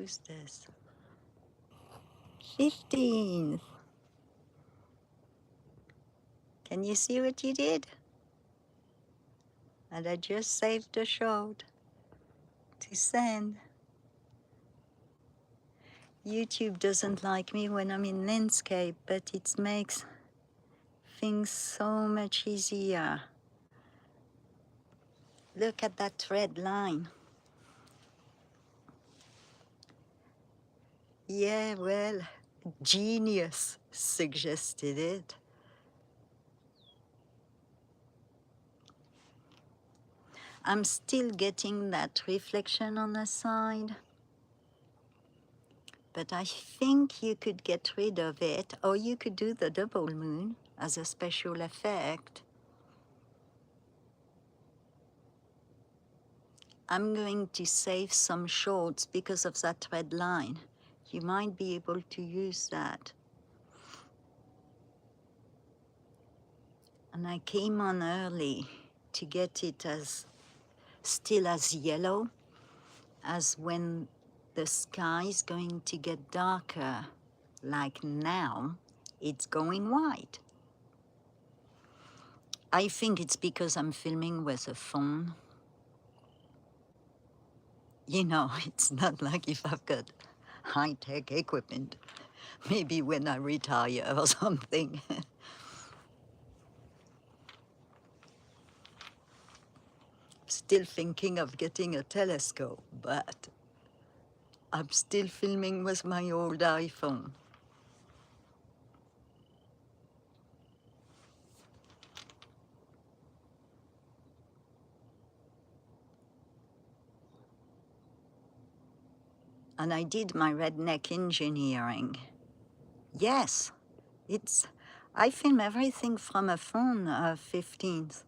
Who's this? 15th. Can you see what you did? And I just saved a shot to send. YouTube doesn't like me when I'm in landscape, but it makes things so much easier. Look at that red line. Yeah, well, genius suggested it. I'm still getting that reflection on the side, but I think you could get rid of it, or you could do the double moon as a special effect. I'm going to save some shorts because of that red line. You might be able to use that. And I came on early to get it as still as yellow as when the sky is going to get darker, like now, it's going white. I think it's because I'm filming with a phone. You know, it's not like if I've got high-tech equipment. Maybe when I retire or something. Still thinking of getting a telescope, but I'm still filming with my old iPhone. And I did my redneck engineering. Yes, I film everything from a phone, 15th,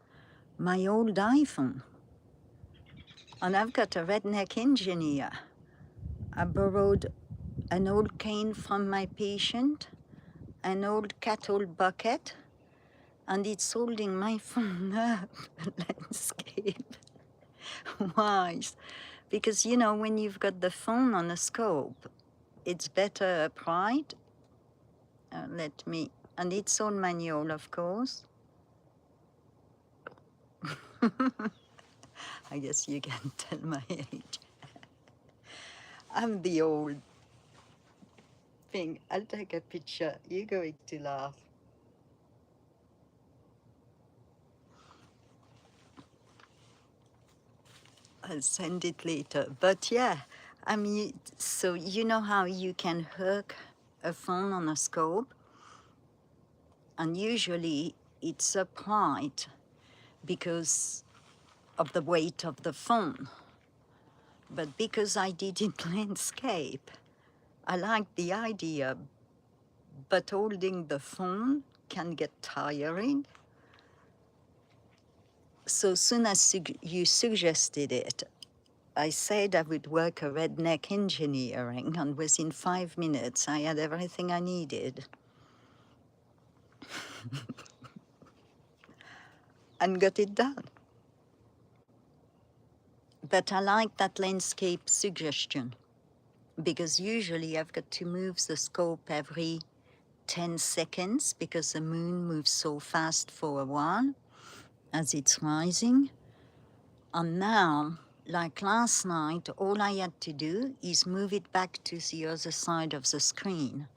my old iPhone. And I've got a redneck engineer. I borrowed an old cane from my patient, an old cattle bucket, and it's holding my phone up, landscape wise. Because, you know, when you've got the phone on a scope, it's better upright. And it's all manual, of course. I guess you can tell my age. I'm the old thing. I'll take a picture. You're going to laugh. I'll send it later. But yeah, I mean, so you know how you can hook a phone on a scope? And usually it's upright because of the weight of the phone. But because I did in landscape, I like the idea, but holding the phone can get tiring. So soon as you suggested it, I said I would work a redneck engineering, and within 5 minutes I had everything I needed. And got it done. But I like that landscape suggestion, because usually I've got to move the scope every 10 seconds because the moon moves so fast for a while as it's rising. And now, like last night, all I had to do is move it back to the other side of the screen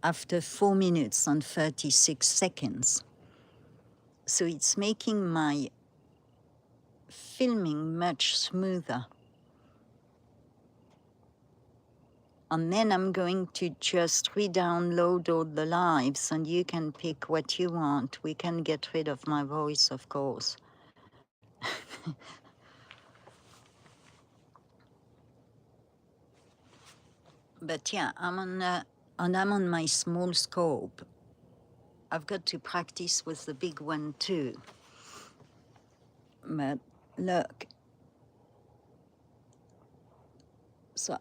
after 4 minutes and 36 seconds. So it's making my filming much smoother. And then I'm going to just re-download all the lives and you can pick what you want. We can get rid of my voice, of course. But yeah, I'm on my small scope. I've got to practice with the big one too. But look, so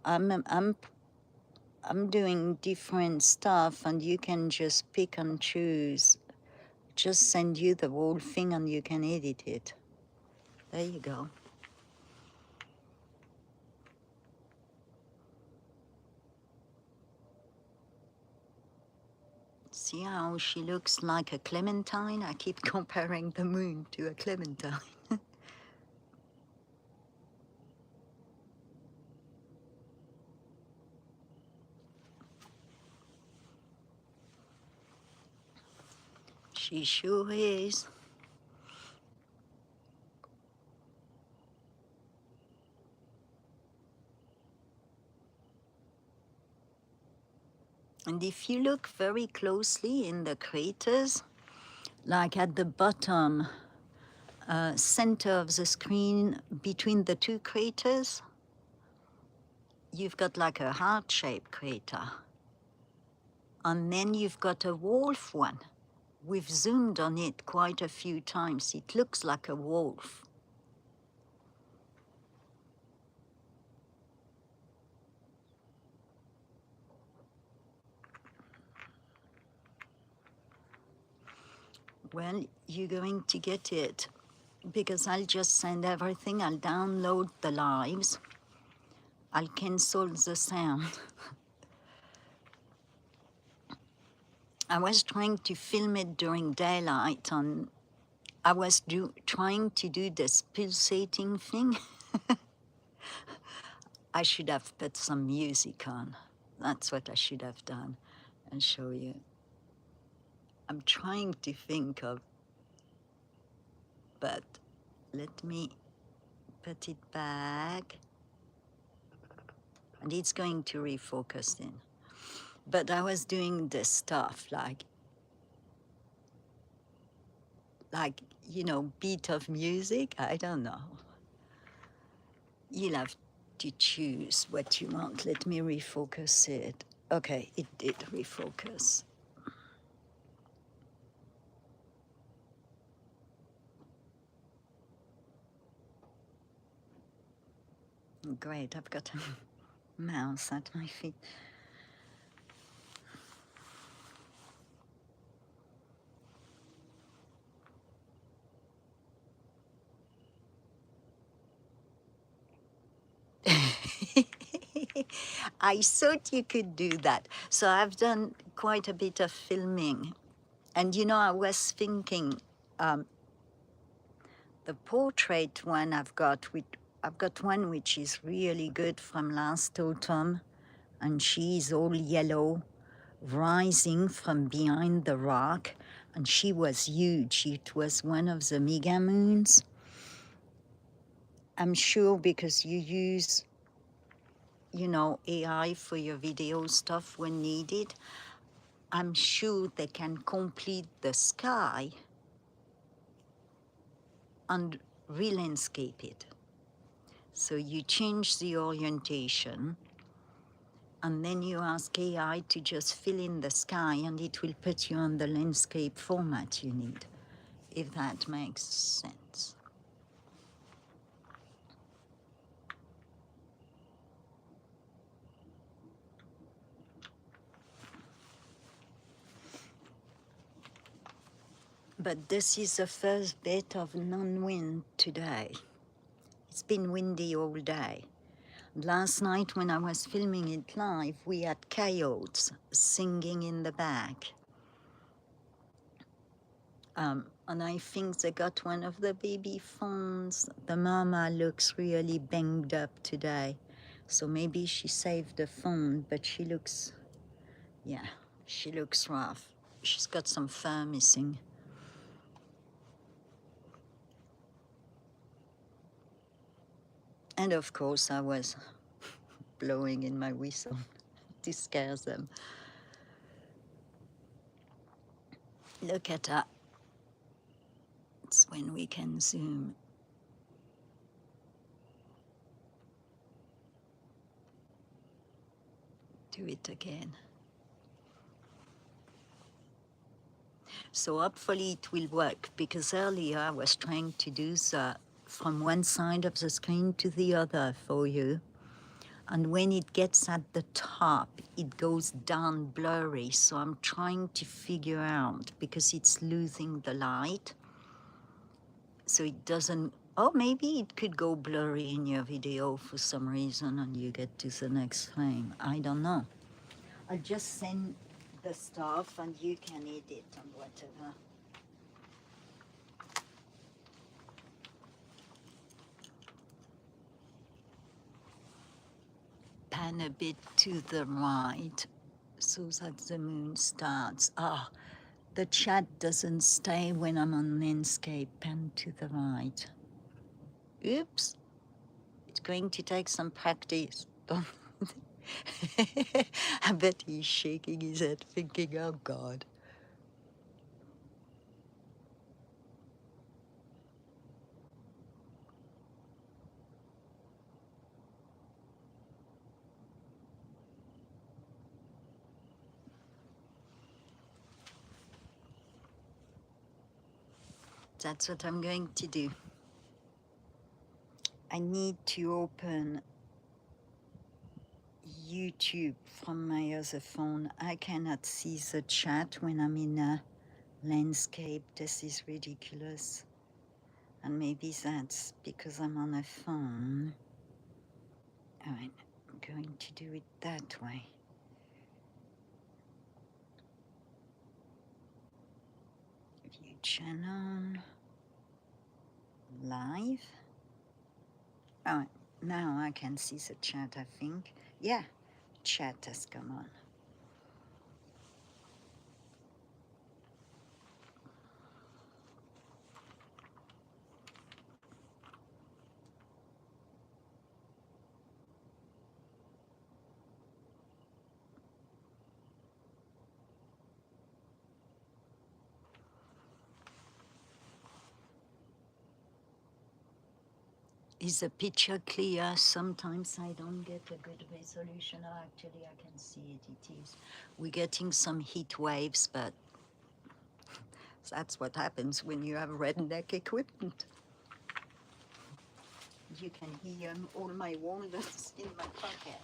I'm doing different stuff and you can just pick and choose. Just send you the whole thing and you can edit it. There you go. See how she looks like a clementine? I keep comparing the moon to a clementine. She sure is. And if you look very closely in the craters, like at the bottom center of the screen between the two craters, you've got like a heart-shaped crater. And then you've got a wolf one. We've zoomed on it quite a few times. It looks like a wolf. Well, you're going to get it because I'll just send everything. I'll download the lives. I'll cancel the sound. I was trying to film it during daylight and I was trying to do this pulsating thing. I should have put some music on. That's what I should have done and show you. I'm trying to think of, but let me put it back. And it's going to refocus in. But I was doing this stuff like, you know, beat of music. I don't know. You'll have to choose what you want. Let me refocus it. Okay, it did refocus. Great, I've got a mouse at my feet. I thought you could do that. So I've done quite a bit of filming. And you know, I was thinking, the portrait one I've got one which is really good from last autumn. And she's all yellow, rising from behind the rock. And she was huge. It was one of the mega moons. I'm sure because you use, you know, AI for your video stuff when needed, I'm sure they can complete the sky and re-landscape it. So you change the orientation and then you ask AI to just fill in the sky and it will put you on the landscape format you need, if that makes sense. But this is the first bit of non-wind today. It's been windy all day. Last night when I was filming it live, we had coyotes singing in the back. And I think they got one of the baby fawns. The mama looks really banged up today. So maybe she saved the fawn, but she looks, yeah, she looks rough. She's got some fur missing. And of course I was blowing in my whistle to scare them. Look at her. It's when we can zoom. Do it again. So hopefully it will work, because earlier I was trying to do the from one side of the screen to the other for you. And when it gets at the top, it goes down blurry. So I'm trying to figure out, because it's losing the light. So it doesn't, oh, maybe it could go blurry in your video for some reason and you get to the next frame. I don't know. I'll just send the stuff and you can edit and whatever. Pan a bit to the right so that the moon starts. Ah, the chat doesn't stay when I'm on landscape. Pan to the right. Oops, it's going to take some practice. Don't I bet he's shaking his head thinking, oh God. That's what I'm going to do. I need to open YouTube from my other phone. I cannot see the chat when I'm in a landscape. This is ridiculous. And maybe that's because I'm on a phone. All right, I'm going to do it that way. View channel, live. All right, now I can see the chat, I think. Yeah, chat has come on. Is the picture clear? Sometimes I don't get a good resolution. Oh, actually, I can see it. It is. We're getting some heat waves, but that's what happens when you have redneck equipment. You can hear all my walnuts in my pocket.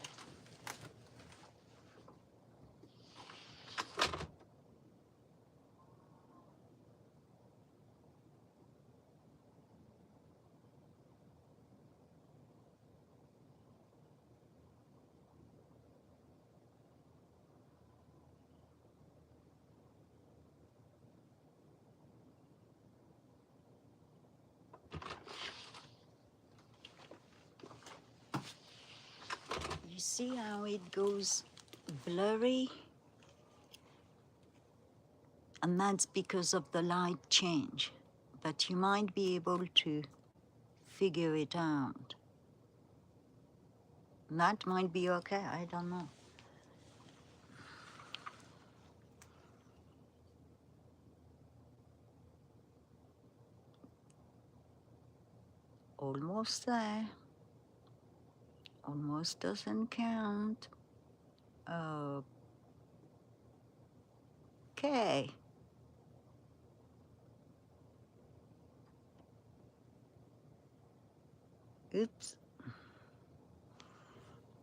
You see how it goes blurry? And that's because of the light change. But you might be able to figure it out. That might be okay, I don't know. Almost there. Almost doesn't count. Okay. Oops.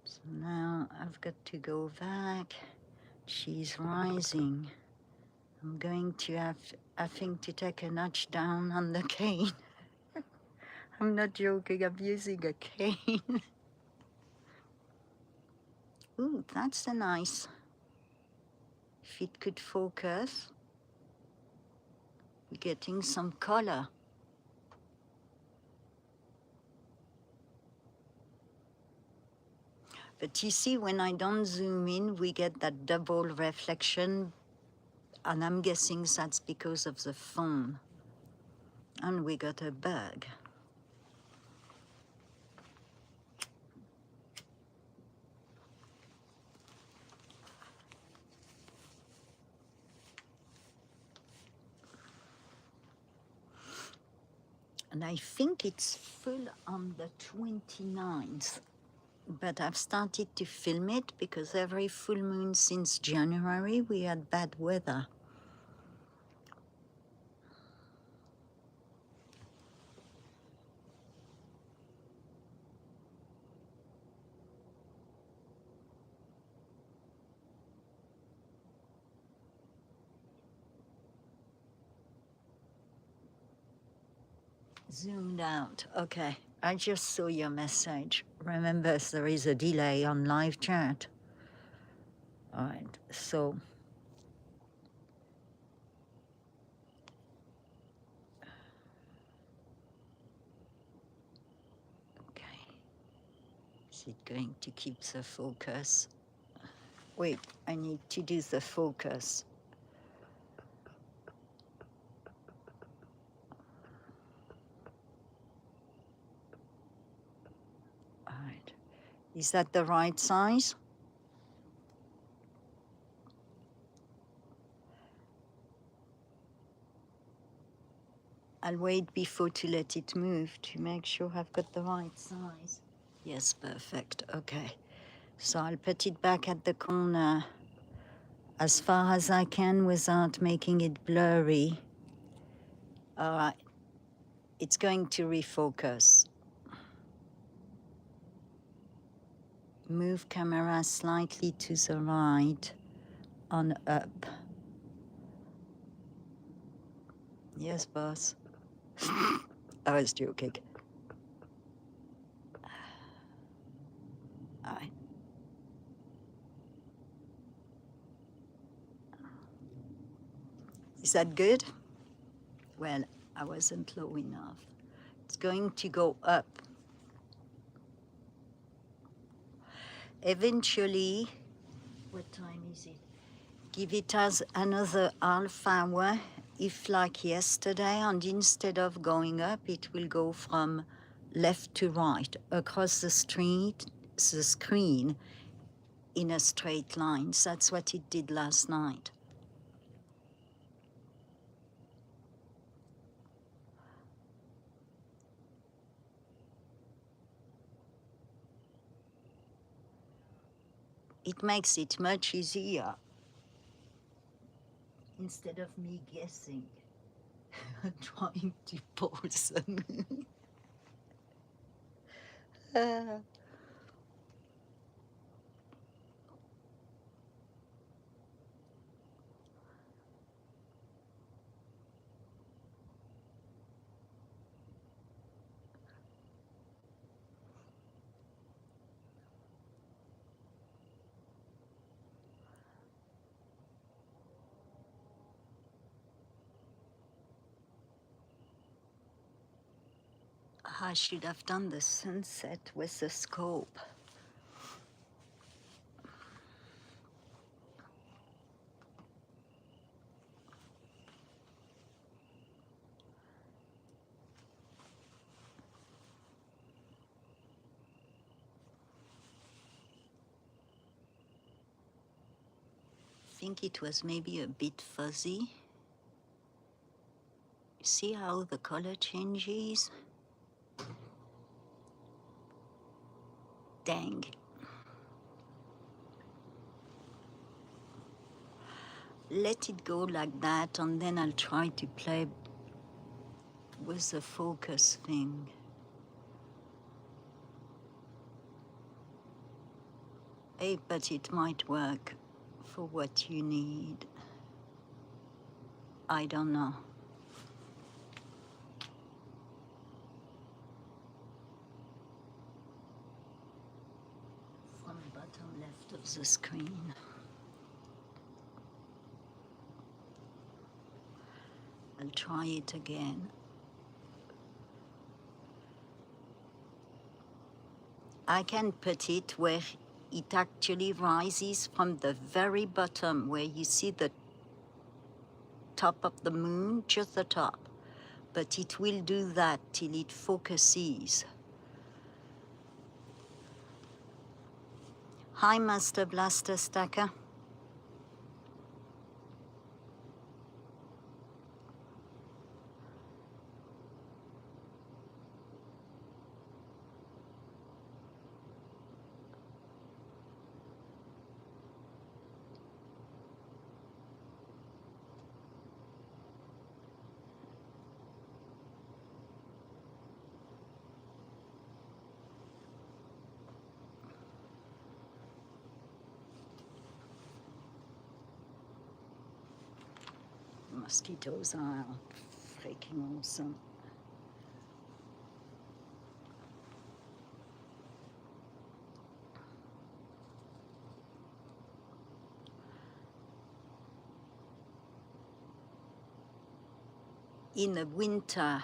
So now I've got to go back. She's rising. I'm going to have, I think, to take a notch down on the cane. I'm not joking, I'm using a cane. Ooh, that's a nice. If it could focus, we're getting some color. But you see, when I don't zoom in, we get that double reflection, and I'm guessing that's because of the phone. And we got a bug. And I think it's full on the 29th. But I've started to film it because every full moon since January we had bad weather. Zoomed out. Okay, I just saw your message. Remember, there is a delay on live chat. All right, so it going to keep the focus? Wait, I need to do the focus. All right. Is that the right size? I'll wait before to let it move to make sure I've got the right size. Yes, perfect. Okay. So I'll put it back at the corner as far as I can without making it blurry. All right. It's going to refocus. Move camera slightly to the right on up. Yes, boss. I was joking. All right. Is that good? Well, I wasn't low enough. It's going to go up. Eventually, what time is it? Give it as another half hour, if like yesterday, and instead of going up, it will go from left to right across the screen in a straight line. So that's what it did last night. It makes it much easier instead of me guessing, trying to pause them. I should have done the sunset with the scope. I think it was maybe a bit fuzzy. See how the color changes? Dang. Let it go like that, and then I'll try to play with the focus thing. Hey, but it might work for what you need. I don't know. From the bottom left of the screen. I'll try it again. I can put it where it actually rises from the very bottom, where you see the top of the moon, just the top. But it will do that till it focuses. Hi, Master Blaster Stacker. Mosquitoes are freaking awesome. In the winter,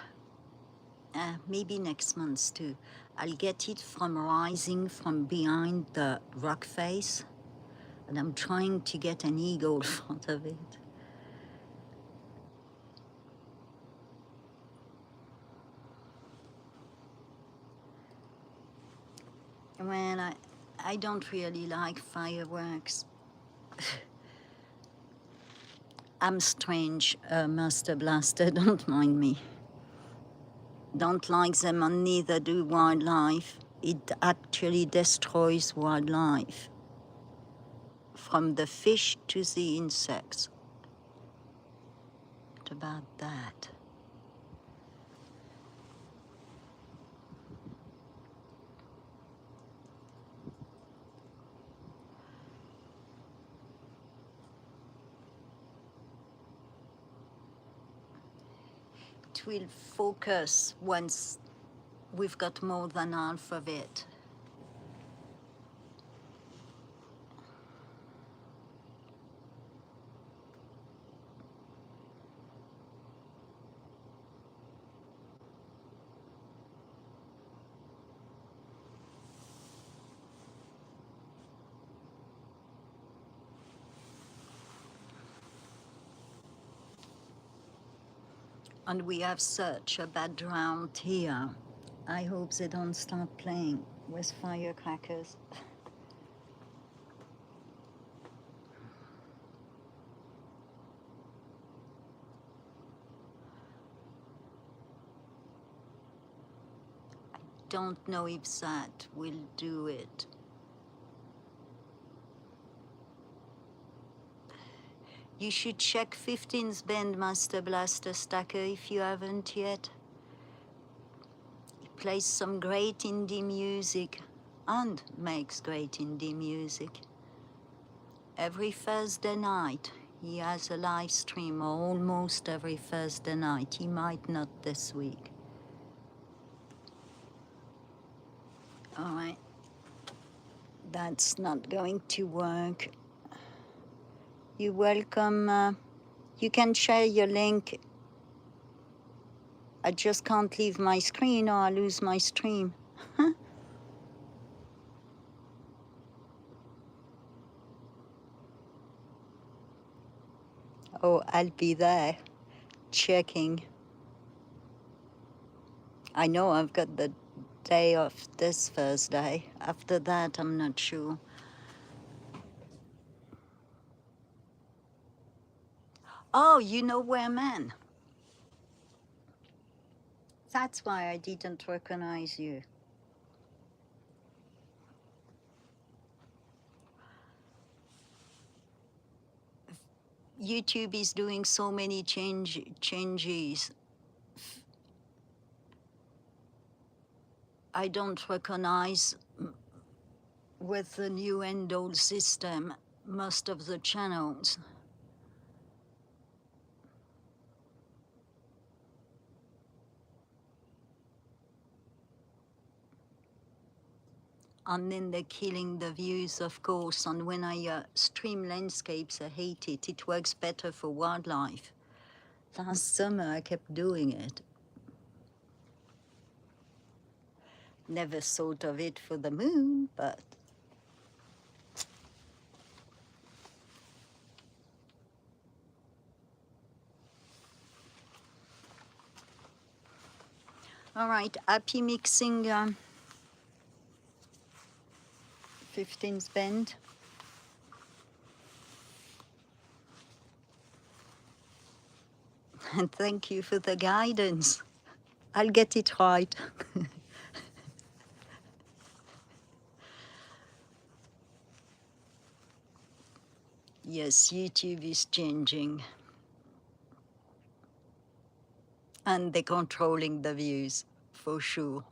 maybe next month too. I'll get it from rising from behind the rock face, and I'm trying to get an eagle in front of it. Well, I don't really like fireworks. I'm strange, Master Blaster, don't mind me. Don't like them and neither do wildlife. It actually destroys wildlife. From the fish to the insects. What about that? It will focus once we've got more than half of it. And we have such a bad drought here. I hope they don't start playing with firecrackers. Don't know if that will do it. You should check 15th Band, Master Blaster Stacker, if you haven't yet. He plays some great indie music and makes great indie music. Every Thursday night he has a live stream, or almost every Thursday night. He might not this week. All right, that's not going to work. You're welcome. You can share your link. I just can't leave my screen or I lose my stream. Oh, I'll be there, checking. I know I've got the day off this Thursday. After that, I'm not sure. Oh, you know where, man? That's why I didn't recognize you. YouTube is doing so many changes. I don't recognize with the new and old system most of the channels. And then they're killing the views, of course. And when I stream landscapes, I hate it. It works better for wildlife. Last summer, I kept doing it. Never thought of it for the moon, but all right. Happy mixing 15th Band. And thank you for the guidance. I'll get it right. Yes, YouTube is changing. And they're controlling the views, for sure.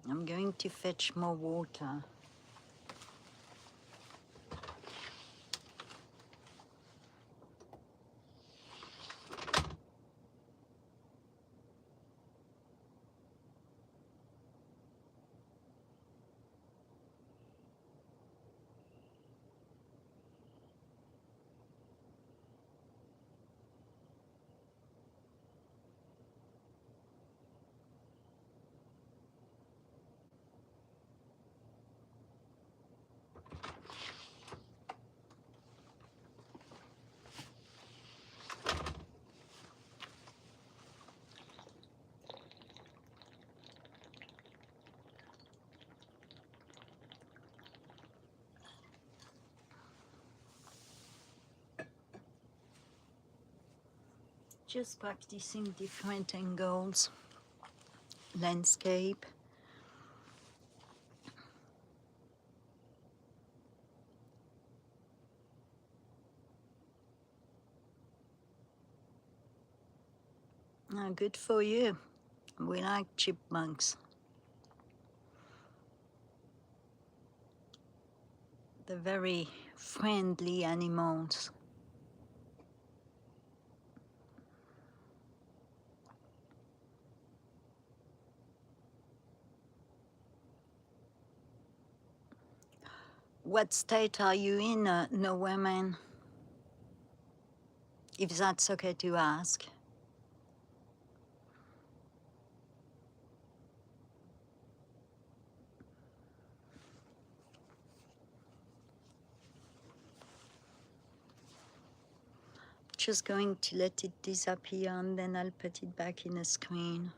I'm going to fetch more water. Just practicing different angles, landscape. Good for you. We like chipmunks. They're very friendly animals. What state are you in, Nowhere Man? If that's okay to ask. Just going to let it disappear and then I'll put it back in the screen.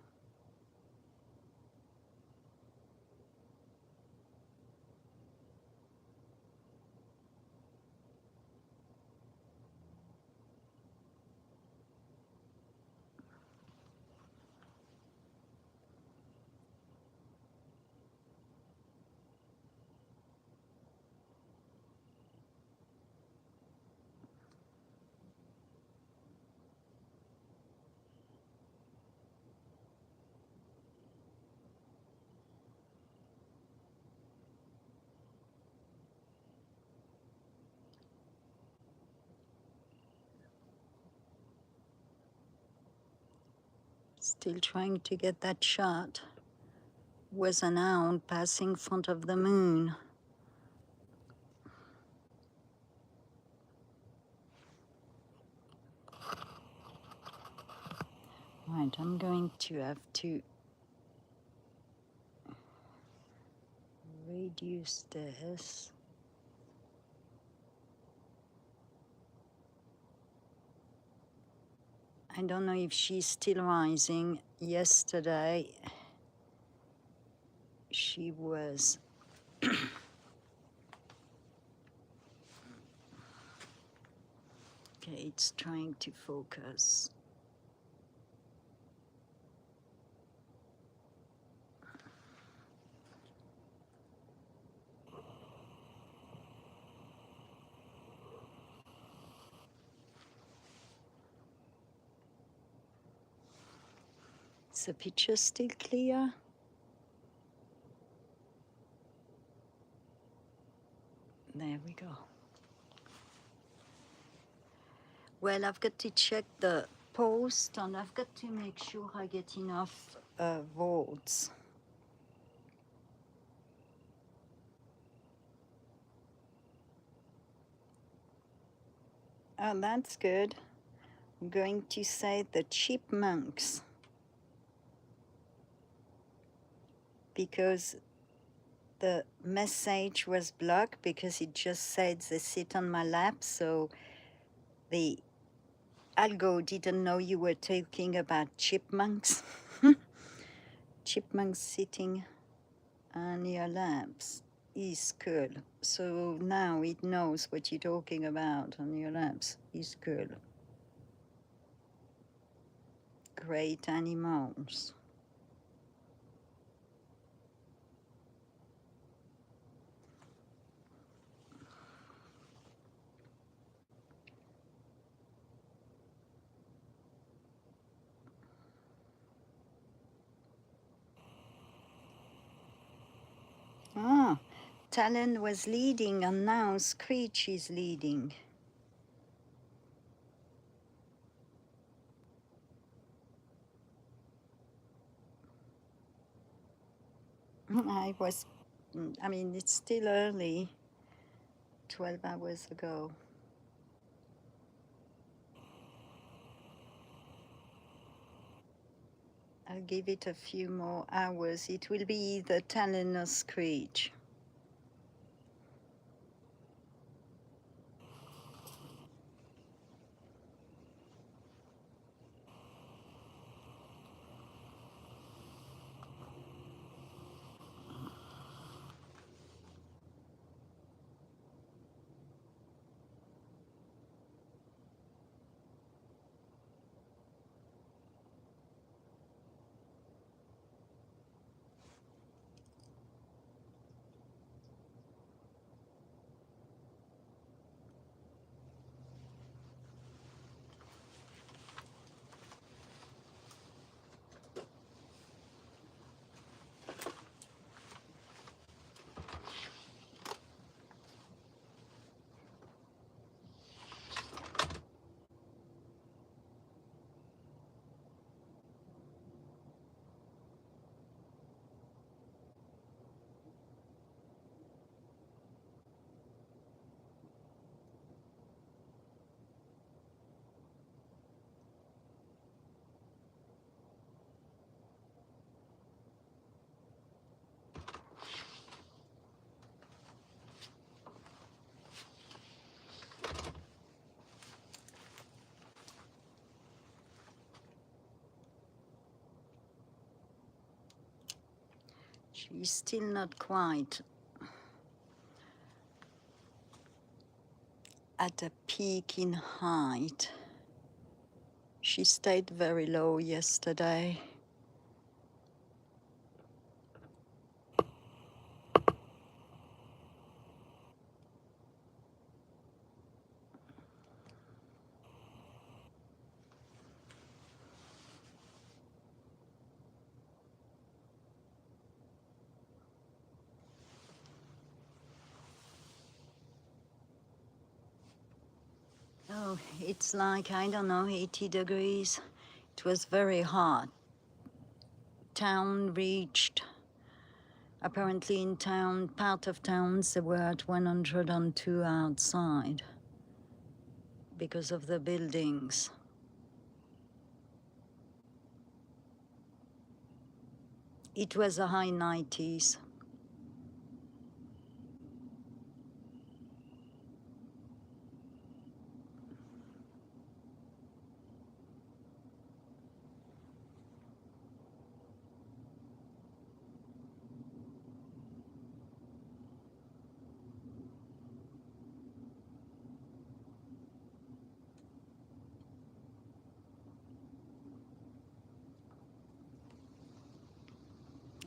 Still trying to get that shot. Was an owl passing in front of the moon. Right, I'm going to have to reduce this. I don't know if she's still rising. Yesterday, she was. Okay, it's trying to focus. Is the picture still clear? There we go. Well, I've got to check the post and I've got to make sure I get enough votes. Oh, that's good. I'm going to say the chipmunks because the message was blocked because it just said they sit on my lap, so the algo didn't know you were talking about chipmunks. Chipmunks sitting on your laps is cool. So now it knows what you're talking about on your laps is cool. Great animals. Talon was leading and now Screech is leading. I mean, it's still early, 12 hours ago. I'll give it a few more hours. It will be either Talon or Screech. She's still not quite at a peak in height. She stayed very low yesterday. Oh, it's like, I don't know, 80 degrees. It was very hot. Town reached, apparently in town, part of towns, they were at 102 outside because of the buildings. It was a high 90s.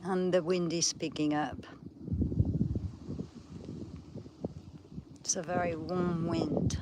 And the wind is picking up. It's a very warm wind.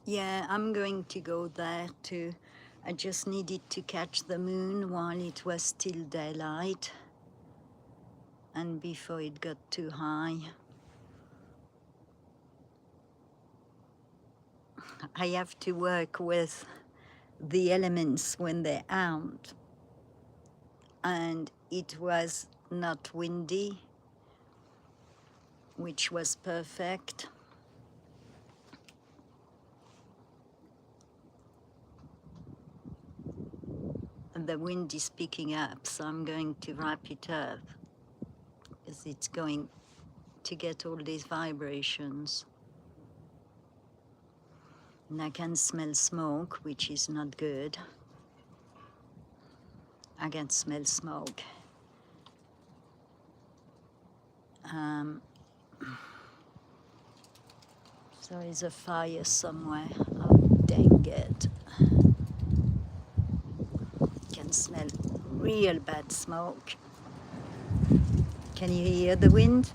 Yeah, I'm going to go there too. I just needed to catch the moon while it was still daylight and before it got too high. I have to work with the elements when they're out, and it was not windy, which was perfect. And the wind is picking up, so I'm going to wrap it up because it's going to get all these vibrations. And I can smell smoke, which is not good. I can smell smoke. There is a fire somewhere. Oh, dang. Good. Can smell real bad smoke. Can you hear the wind?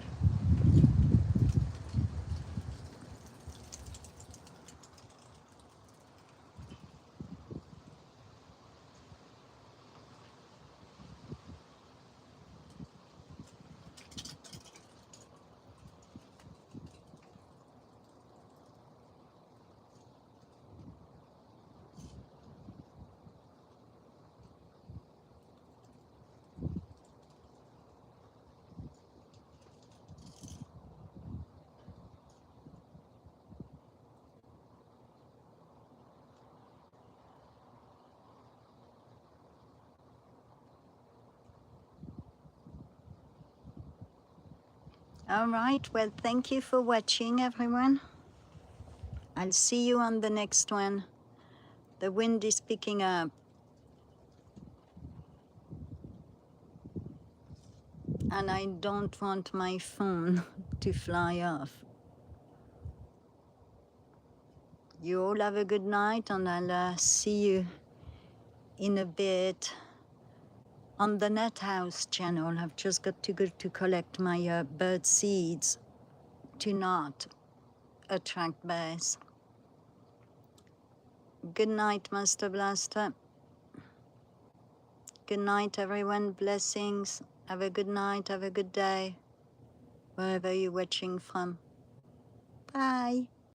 All right, well, thank you for watching, everyone. I'll see you on the next one. The wind is picking up. And I don't want my phone to fly off. You all have a good night, and I'll see you in a bit on the Nut House channel. I've just got to go to collect my bird seeds to not attract bears. Good night, Master Blaster. Good night, everyone. Blessings. Have a good night. Have a good day, wherever you're watching from. Bye.